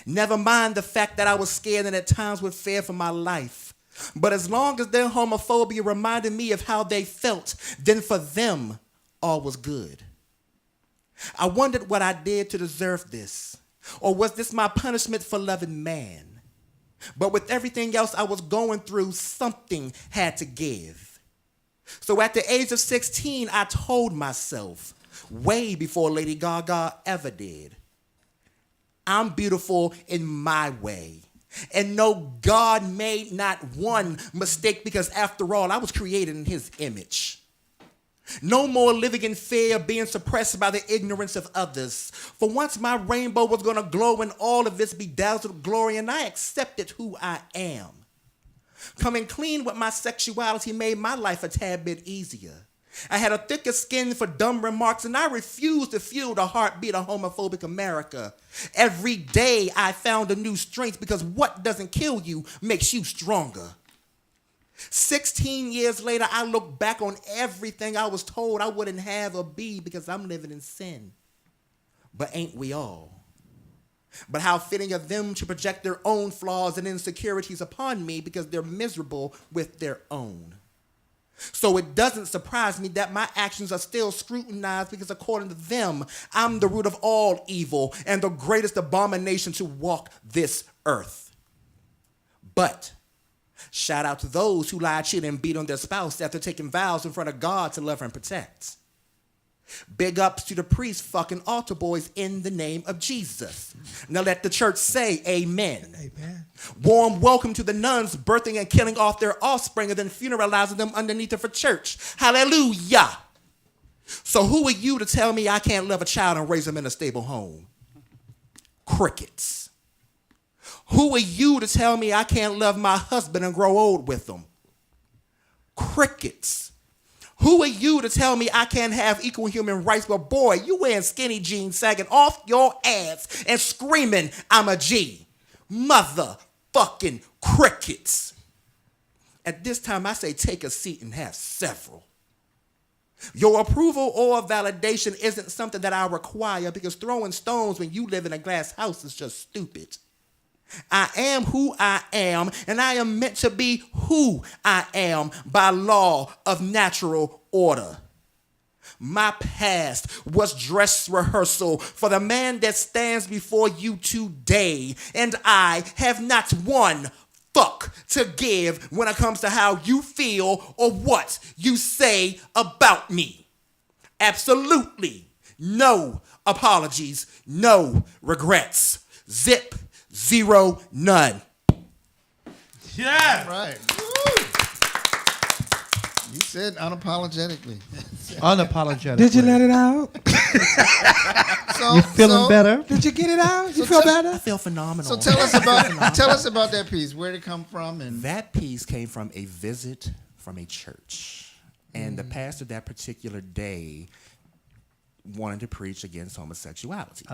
Never mind the fact that I was scared and at times would fear for my life. But as long as their homophobia reminded me of how they felt, then for them, all was good. I wondered what I did to deserve this. Or was this my punishment for loving man? But with everything else I was going through, something had to give. So at the age of 16, I told myself, way before Lady Gaga ever did, I'm beautiful in my way. And no, God made not one mistake because after all, I was created in his image. No more living in fear of being suppressed by the ignorance of others. For once my rainbow was going to glow in all of its bedazzled glory, and I accepted who I am. Coming clean with my sexuality made my life a tad bit easier. I had a thicker skin for dumb remarks, and I refused to fuel the heartbeat of homophobic America. Every day I found a new strength because what doesn't kill you makes you stronger. 16 years later, I look back on everything I was told I wouldn't have or be because I'm living in sin. But ain't we all? But how fitting of them to project their own flaws and insecurities upon me because they're miserable with their own. So it doesn't surprise me that my actions are still scrutinized because according to them, I'm the root of all evil and the greatest abomination to walk this earth. But shout out to those who lie, cheat, and beat on their spouse after taking vows in front of God to love and protect. Big ups to the priests fucking altar boys in the name of Jesus. Now let the church say amen. Amen. Warm welcome to the nuns birthing and killing off their offspring and then funeralizing them underneath of a church. Hallelujah. So who are you to tell me I can't love a child and raise them in a stable home? Crickets. Who are you to tell me I can't love my husband and grow old with them? Crickets. Who are you to tell me I can't have equal human rights? But boy, you wearing skinny jeans, sagging off your ass and screaming, I'm a G. Motherfucking crickets. At this time, I say take a seat and have several. Your approval or validation isn't something that I require because throwing stones when you live in a glass house is just stupid. I am who I am, and I am meant to be who I am by law of natural order. My past was dress rehearsal for the man that stands before you today, and I have not one fuck to give when it comes to how you feel or what you say about me. Absolutely no apologies, no regrets. Zip. Zero, none. Yeah. Right. Woo. You said unapologetically. Unapologetic. Did you let it out? So, You feeling better? Did you get it out? You feel better? I feel phenomenal. So tell us about that piece. Where did it come from? And That piece came from a visit from a church. And the pastor that particular day wanted to preach against homosexuality.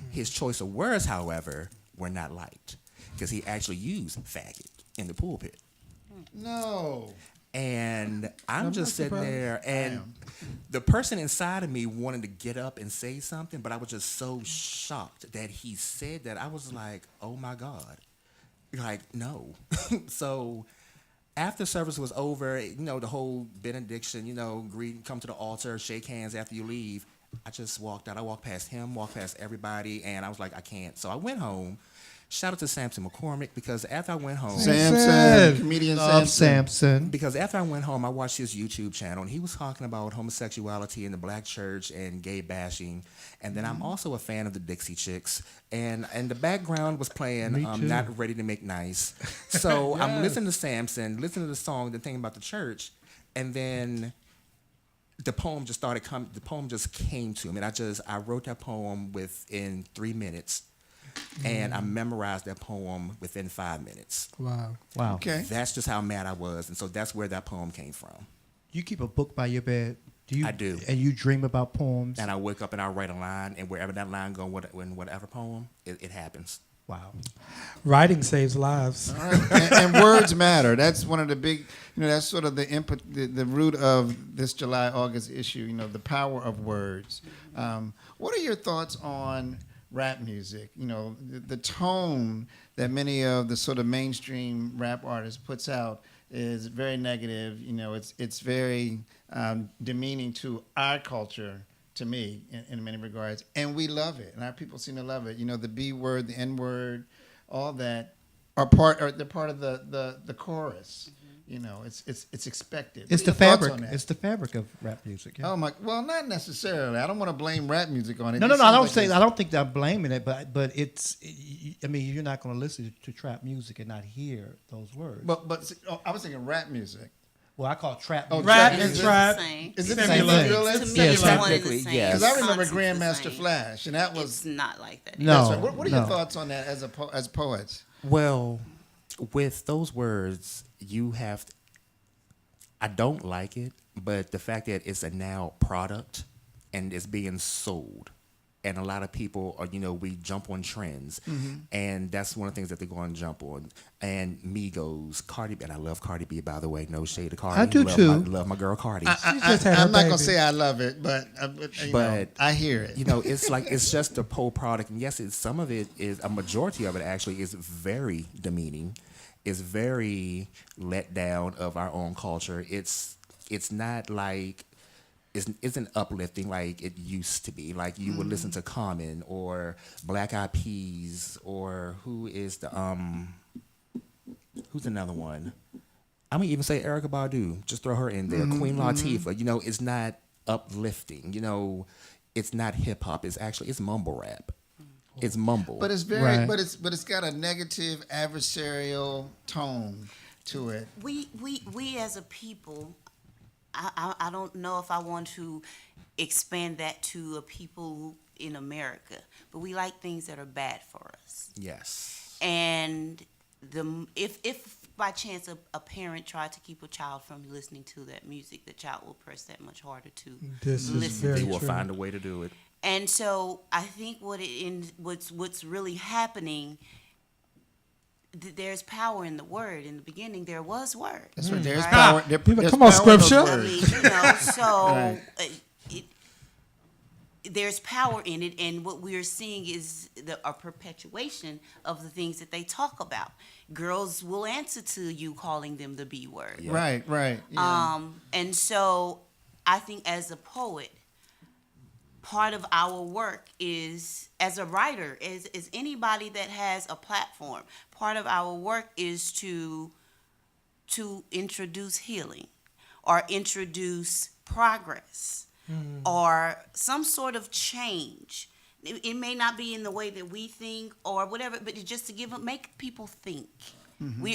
His choice of words, however, were not liked because he actually used faggot in the pulpit. no. And I'm just sitting surprised. there, and the person inside of me wanted to get up and say something, but I was just so shocked that he said that. I was like, oh my God. Like, no. So after service was over, the whole benediction, greet, come to the altar, shake hands after you leave. I just walked out. I walked past him, walked past everybody, and I was like, I can't. So I went home. Shout out to Samson McCormick, because after I went home, Samson, comedian Love Samson. Samson. because after I went home, I watched his YouTube channel, and he was talking about homosexuality in the black church and gay bashing. And then I'm also a fan of the Dixie Chicks, and the background was playing Me too. Not Ready to Make Nice. So I'm listening to Samson, listening to the song, the thing about the church, and then the poem just started coming. The poem just came to me, and I wrote that poem within 3 minutes. And I memorized that poem within 5 minutes. Wow. Wow. Okay. That's just how mad I was. And so that's where that poem came from. You keep a book by your bed? Do you? I do. And you dream about poems? And I wake up and I write a line, and wherever that line goes, in whatever poem, it happens. Wow. Writing saves lives. All right. And words matter. That's one of the big, that's sort of the input, the root of this July-August issue, the power of words. What are your thoughts on rap music? The tone that many of the sort of mainstream rap artists puts out is very negative. It's very demeaning to our culture, to me, in many regards, and we love it, and our people seem to love it. The B word, the N word, all that they're part of the chorus. It's expected. It's What are the your thoughts fabric. on that? It's the fabric of rap music. Yeah. Oh my! Well, not necessarily. I don't want to blame rap music on it. No. It I seems like I don't think that I'm blaming it, but it's. I mean, you're not going to listen to trap music and not hear those words. But I was thinking rap music. Well, I call it trap. Oh, music. Rap trap and music. trap. Same. Is it the Same same thing. as To me, Yeah, it's one and the technically, same. yes. Because I remember Concept's the Grandmaster same. Flash, and that It's was not like that. No. That's right. What are your no. thoughts on that as poets? Well, with those words, I don't like it, but the fact that it's a now product and it's being sold, and a lot of people are, we jump on trends, and that's one of the things that they're going to jump on. And Migos, Cardi B, and I love Cardi B, by the way, no shade to Cardi. I do too. Love my girl Cardi. just had her I'm not gonna baby. say I love it, but I hear it. It's like it's just a whole product, and yes, some of it is a majority of it actually is very demeaning. Is very let down of our own culture. It's not like isn't uplifting like it used to be. Like you would listen to Common or Black Eyed Peas or who's another one? I'm gonna even say Erykah Badu. Just throw her in there. Queen Latifah. It's not uplifting. It's not hip hop. It's mumble rap. It's mumble. But it's very, Right. but it's got a negative adversarial tone to it. We as a people, I don't know if I want to expand that to a people in America, but we like things that are bad for us. Yes. And if by chance a parent tried to keep a child from listening to that music, the child will press that much harder to This is listen very They will true. find a way to do it. And so I think what's really happening, there's power in the word. In the beginning, there was word. That's right. There's Right. power. People, there's come on, power in those scripture. I words. mean, so Right. there's power in it, and what we're seeing is a perpetuation of the things that they talk about. Girls will answer to you calling them the B word. Yeah. Right. Yeah. And so I think as a poet, part of our work is, as a writer, is anybody that has a platform, part of our work is to introduce healing or introduce progress or some sort of change. It may not be in the way that we think or whatever, but it's just to make people think.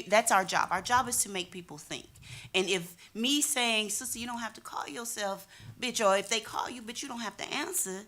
That's our job. Our job is to make people think. And if me saying, sister, you don't have to call yourself bitch, or if they call you bitch, you don't have to answer,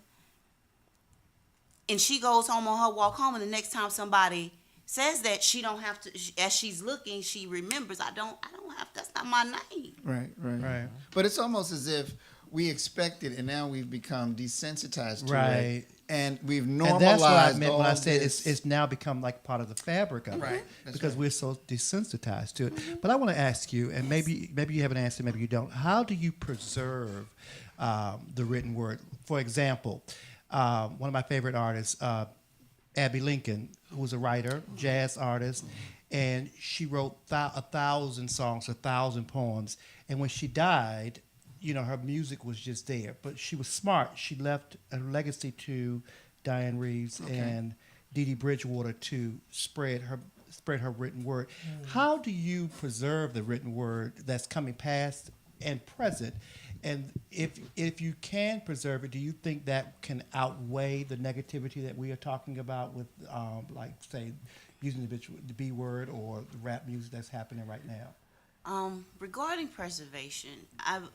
and she goes home on her walk home, and the next time somebody says that, she don't have to, as she's looking, she remembers, I don't have, that's not my name. Right. But it's almost as if we expect it, and now we've become desensitized to Right. it. And we've And normalized that's what I meant all when I said this. it's now become like part of the fabric of Right, it, that's because right. we're so desensitized to it. But I want to ask you, and maybe you have an answer, maybe you don't. How do you preserve the written word? For example, one of my favorite artists, Abby Lincoln, who was a writer, jazz artist, and she wrote 1,000 songs, 1,000 poems. And when she died, her music was just there. But she was smart. She left a legacy to Diane Reeves and Dee Dee Bridgewater to spread her written word. How do you preserve the written word that's coming past and present? And if you can preserve it, do you think that can outweigh the negativity that we are talking about with, like, say, using the B word or the rap music that's happening right now? Regarding preservation, I'm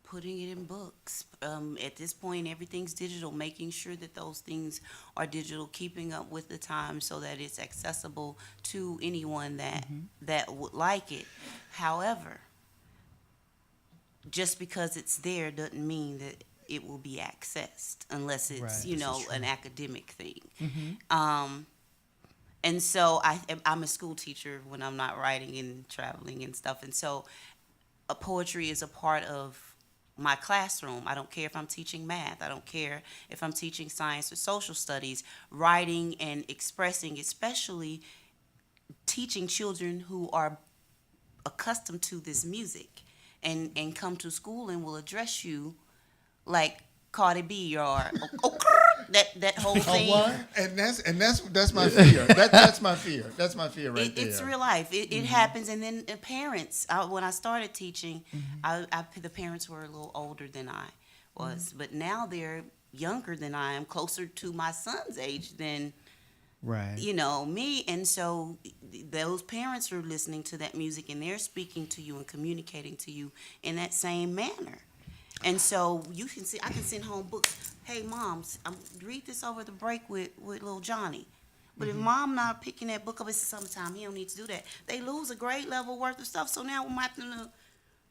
putting it in books. At this point, everything's digital, making sure that those things are digital, keeping up with the times so that it's accessible to anyone that would like it. However, just because it's there doesn't mean that it will be accessed unless it's, Right. an academic thing. And so I'm a school teacher when I'm not writing and traveling and stuff. And so poetry is a part of my classroom. I don't care if I'm teaching math. I don't care if I'm teaching science or social studies. Writing and expressing, especially teaching children who are accustomed to this music and come to school and will address you like Cardi B or that whole thing. And that's my fear. That's my fear. That's my fear right there. It's real life. It happens, and then parents. When I started teaching, the parents were a little older than I was, but now they're younger than I am, closer to my son's age than Right. me. And so those parents are listening to that music, and they're speaking to you and communicating to you in that same manner. And so I can send home books. Hey, moms, read this over the break with little Johnny. But if mom not picking that book up, it's summertime, he don't need to do that. They lose a grade level worth of stuff. So now we're having to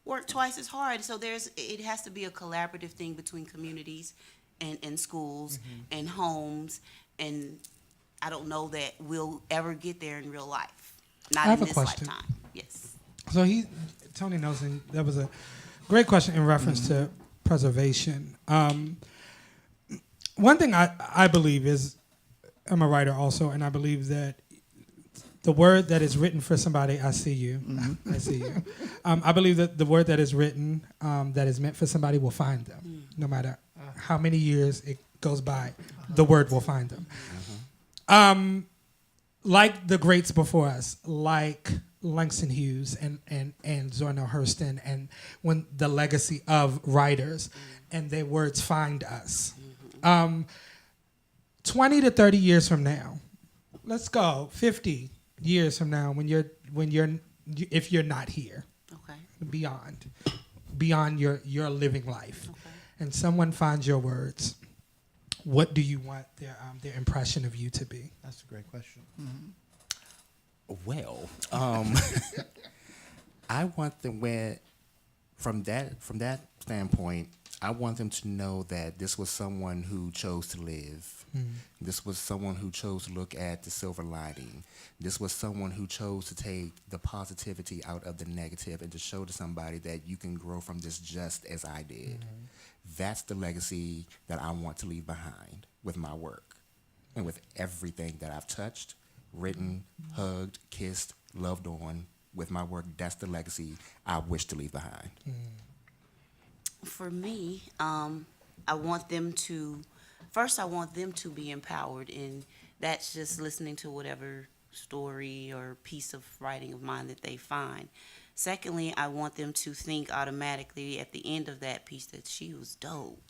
work twice as hard. So it has to be a collaborative thing between communities and schools and homes. And I don't know that we'll ever get there in real life. Not I have in a this question. lifetime. Yes. So Tony Nelson, that was a great question in reference to preservation. One thing I believe is, I'm a writer also, and I believe that the word that is written for somebody, I see you. I see you. I believe that the word that is written, that is meant for somebody, will find them. No matter how many years it goes by, the word will find them. Like the greats before us, like Langston Hughes and Zora Hurston, and when the legacy of writers and their words find us. 20 to 30 years from now, let's go 50 years from now, if you're not here, Okay. beyond your living life, and someone finds your words, what do you want their impression of you to be? That's a great question. Well, I want them from that standpoint, I want them to know that this was someone who chose to live. This was someone who chose to look at the silver lining. This was someone who chose to take the positivity out of the negative and to show to somebody that you can grow from this just as I did. That's the legacy that I want to leave behind with my work and with everything that I've touched, written, hugged, kissed, loved on with my work. That's the legacy I wish to leave behind. For me, I want them to be empowered, and that's just listening to whatever story or piece of writing of mine that they find. Secondly, I want them to think automatically at the end of that piece that she was dope.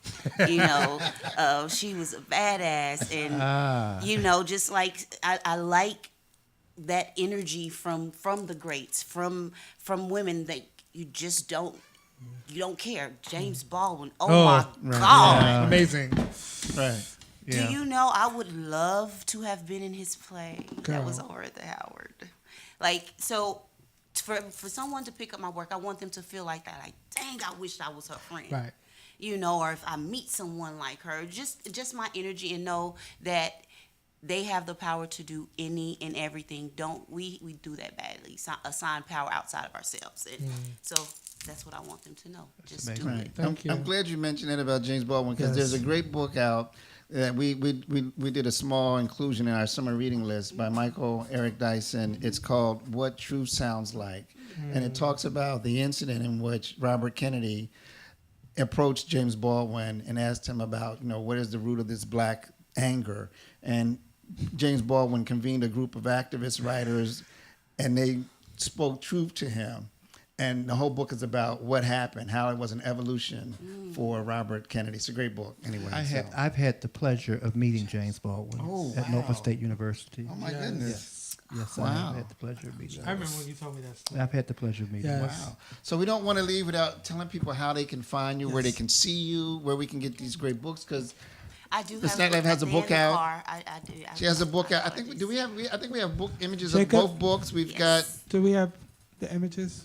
She was a badass, and just like I like that energy from the greats, from women that you just don't care. James Baldwin. Oh my God. Yeah. Amazing. Right. Do you know I would love to have been in his play Girl. that was over at the Howard. Like, so for someone to pick up my work, I want them to feel like that. Like, dang, I wish I was her friend. Right. or if I meet someone like her, just my energy, and know that they have the power to do any and everything. Don't we do that badly? Assign power outside of ourselves, and so that's what I want them to know. Just do amazing. it. Thank you. I'm glad you mentioned that about James Baldwin, because Yes. there's a great book out that we did a small inclusion in our summer reading list by Michael Eric Dyson. It's called What Truth Sounds Like, and it talks about the incident in which Robert Kennedy approached James Baldwin and asked him about, what is the root of this black anger, and James Baldwin convened a group of activist writers, and they spoke truth to him. And the whole book is about what happened, how it was an evolution for Robert Kennedy. It's a great book, anyway. I've had the pleasure of meeting James Baldwin at Norfolk State University. Oh my goodness! Yes, Wow. I've had the pleasure of meeting I him. remember when you told me that story. I've had the pleasure of meeting him. Yes. Wow. So we don't want to leave without telling people how they can find you, where they can see you, where we can get these great books, because I do. Miss have Nightlife has a in book the out. car. I do. she has a book out. I think I think we have book images of Jacob? both books. We've Yes. Do we have the images?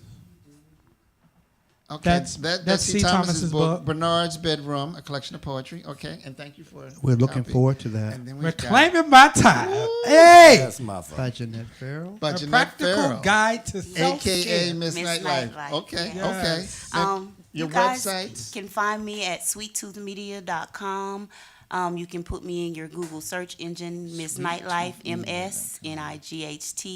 got okay. That's That's C. C. Thomas's Thomas's book, book. Bernard's Bedroom, a collection of poetry. Okay, and thank you for. We're looking copy. forward to that. And then We're we've got claiming my time. Hey, Yes, mother. By Jeanette Farrell. by a Jeanette practical Farrell, guide to self-care. AKA Miss Miss Nightlife. Nightlife. Okay, Yes. okay. Now, your You guys websites. can find me at sweettoothmedia.com. You can put me in your Google search engine, Miss Nightlife,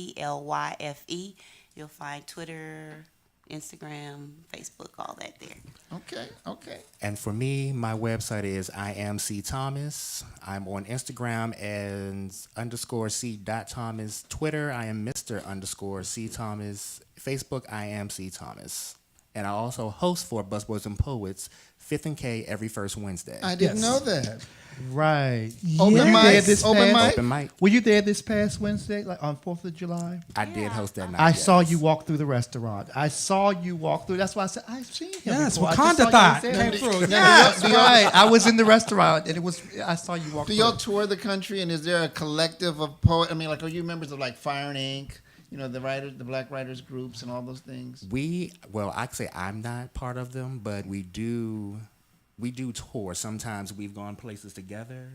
MSNIGHTLYFE. You'll find Twitter, Instagram, Facebook, all that there. Okay. And for me, my website is I am C Thomas. I'm on Instagram as _C.Thomas. Twitter, I am Mr. _C Thomas. Facebook, I am C Thomas. And I also host for Busboys and Poets, 5th and K, every first Wednesday. I didn't Yes. know that. Right. Open Yeah. mic. This Open past- mic. Open mic. Were you there this past Wednesday, like on 4th of July? I did host that night. I yes. saw you walk through the restaurant. I saw you walk through. That's why I said I've seen him. Yes, before. I just Wakanda saw you thought there. came through. Now, Yes. do y'all- Right. I was in the restaurant, and I saw you walk Do through. y'all tour the country, and is there a collective of poet? I mean, like, are you members of like Fire and Ink? The writers, the Black writers groups, and all those things. I can say I'm not part of them, but we do tour. Sometimes we've gone places together,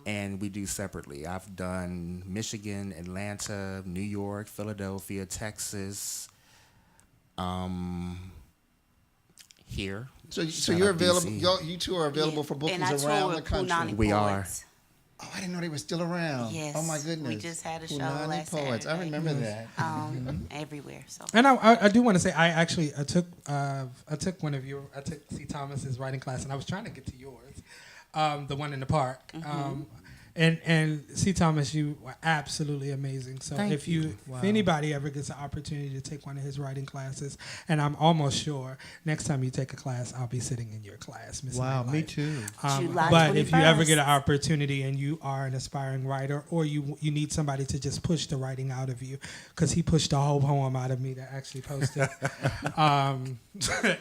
and we do separately. I've done Michigan, Atlanta, New York, Philadelphia, Texas, here. So Shout you're out available. DC. You two are available for bookings And I tour around the with country. Punani We are. Poets. Oh, I didn't know they were still around. Yes. Oh my goodness. We just had a show Punani last Poets. I Saturday. remember that. Everywhere. So And I do want to say I took one of I took C. Thomas's writing class, and I was trying to get to yours, the one in the park. And C. Thomas, you were absolutely amazing. So Thank if you. if anybody ever gets the opportunity to take one of his writing classes, and I'm almost sure next time you take a class, I'll be sitting in your class, Miss Wow, me Nightlife. too. July But if you ever 21st. get an opportunity and you are an aspiring writer, or you need somebody to just push the writing out of you, because he pushed a whole poem out of me that actually posted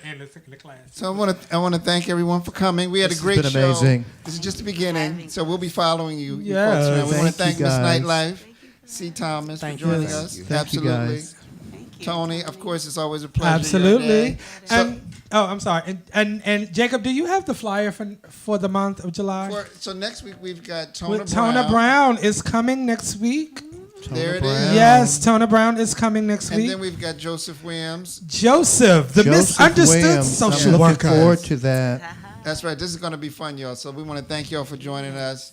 in the class. So I want to thank everyone for coming. We had This a has great been show. amazing. This is just the beginning. Having- So we'll be following you. Yes. folks around. We want to Thank thank you, Miss guys. Nightlife, C. Thomas, Thank for you. joining Thank us. you. Thank you, Absolutely. guys. thank you. Tony, of course, it's always a pleasure. Absolutely. You're a day. So, I'm sorry. And Jacob, do you have the flyer for the month of July? so next week we've got Tona With Tona Brown is coming next week. There it Brown. is. Yes, Tona Brown is coming next And week. then we've got Joseph Williams. Joseph, the Joseph misunderstood Williams. social I'm worker. looking forward to that. That's right. This is going to be fun, y'all. So we want to thank y'all for joining us.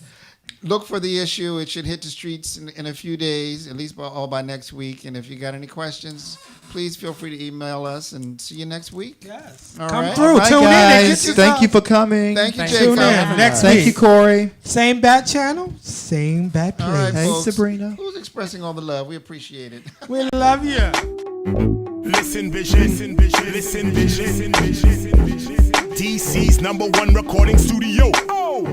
Look for the issue. It should hit the streets in a few days, at least by next week. And if you got any questions, please feel free to email us, and see you next week. Yes. All Come right. through. All right, Tune in and guys. get your Thank you stuff. for coming. Thank you, Thank you. Jacob. Tune in next Thank you, week. Corey. Same bat channel, same bat All place. right, Hey, folks. Sabrina. Who's expressing all the love? We appreciate it. We love you. Listen vision, listen vision, listen vision, listen vision. DC's #1 recording studio. Oh.